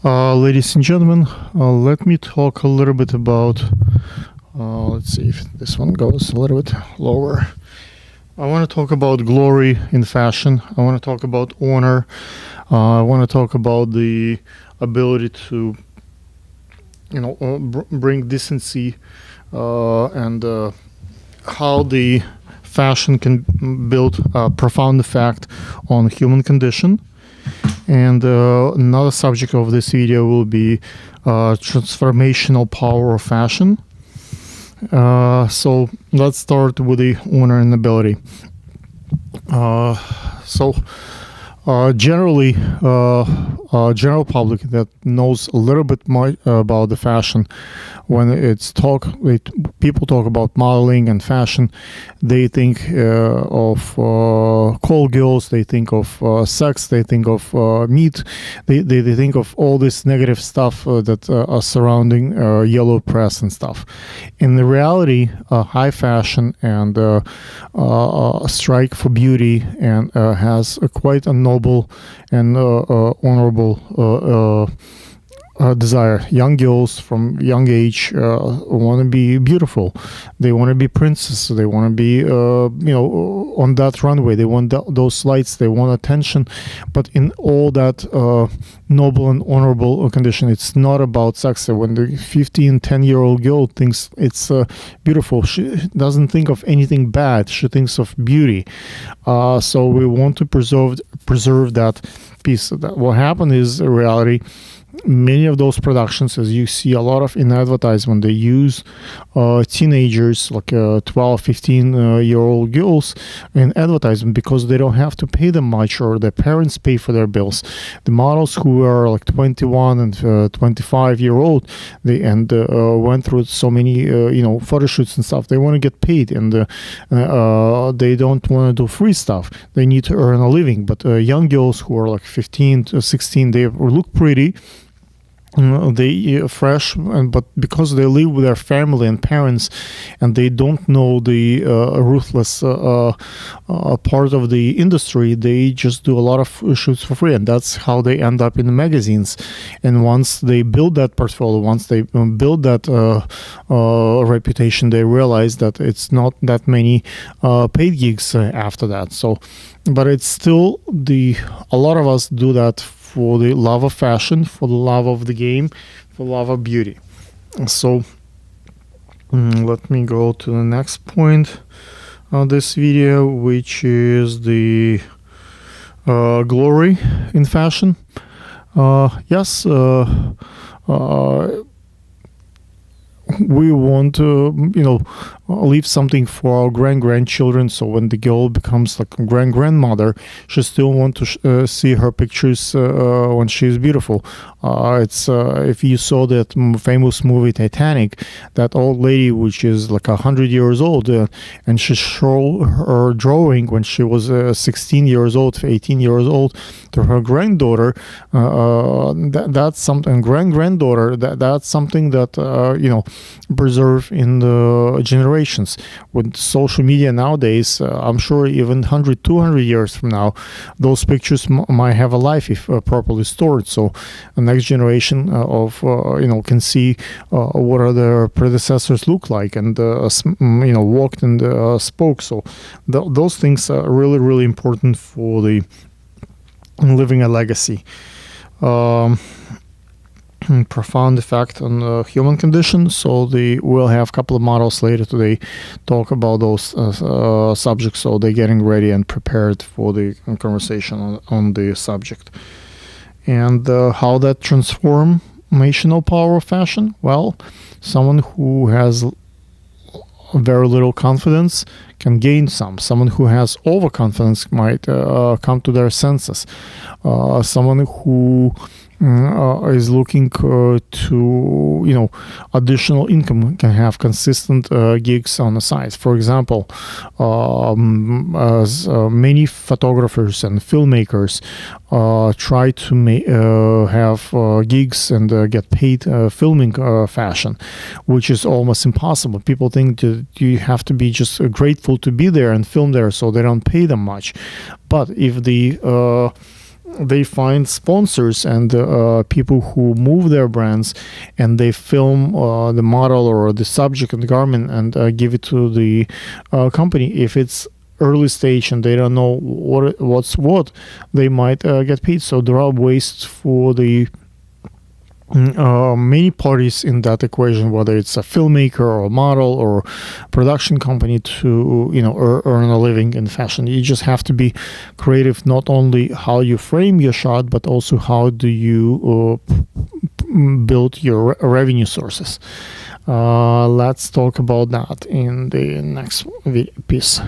Ladies and gentlemen, let me talk a little bit about. Let's see if this one goes a little bit lower. I want to talk about glory in fashion. I want to talk about honor. I want to talk about the ability to, bring decency and how the fashion can build a profound effect on human condition. And another subject of this video will be transformational power of fashion. So let's start with the honor and ability. Generally, general public that knows a little bit more about the fashion, when people talk about modeling and fashion, they think of call girls, they think of sex, they think of meat, they think of all this negative stuff that are surrounding yellow press and stuff. In the reality, high fashion and strike for beauty and has quite a noble and honorable desire. Young girls from young age want to be beautiful. They want to be princesses. They want to be, on that runway. They want those lights. They want attention. But in all that noble and honorable condition, it's not about sex. When the 10-year-old girl thinks it's beautiful, she doesn't think of anything bad. She thinks of beauty. So we want to preserve that piece. What happened is, in reality, many of those productions, as you see a lot of in advertisement, they use teenagers, like 12, 15-year-old girls in advertisement because they don't have to pay them much, or their parents pay for their bills. The models who are like 21 and 25-year-old, they went through so many photo shoots and stuff. They want to get paid, and they don't want to do free stuff. They need to earn a living. But young girls who are like 15 to 16, they look pretty. They fresh, but because they live with their family and parents, and they don't know the ruthless part of the industry, they just do a lot of shoots for free, and that's how they end up in the magazines. And once they build that portfolio, once they build that reputation, they realize that it's not that many paid gigs after that. So, but it's still a lot of us do that for the love of fashion, for the love of the game, for the love of beauty. So let me go to the next point of this video, which is the glory in fashion. Yes, we want to, leave something for our grandchildren. So when the girl becomes like a grandmother, she still want to see her pictures when she's beautiful. It's if you saw that famous movie Titanic, that old lady, which is like 100 years old, and she showed her drawing when she was 16 years old, 18 years old, to her granddaughter. That's something. Granddaughter. That's something that preserve in the generations. With social media nowadays, I'm sure even 100, 200 years from now, those pictures might have a life if properly stored. So the next generation can see what are their predecessors look like, and walked and spoke. So those things are really, really important for the living a legacy. Profound effect on the human condition. So we'll have a couple of models later today talk about those subjects. So they're getting ready and prepared for the conversation on the subject. And how that transformational power of fashion? Well, someone who has very little confidence can gain some. Someone who has overconfidence might come to their senses. Someone who is looking to additional income can have consistent gigs on the side. For example, as many photographers and filmmakers try to have gigs and get paid filming fashion, which is almost impossible. People think that you have to be just grateful to be there and film there, so they don't pay them much. But if the they find sponsors and people who move their brands, and they film the model or the subject and the garment and give it to the company. If it's early stage and they don't know what's what, they might get paid. So there are ways for the many parties in that equation, whether it's a filmmaker or a model or production company, to earn a living in fashion. You just have to be creative, not only how you frame your shot, but also how do you build your revenue sources. Let's talk about that in the next piece.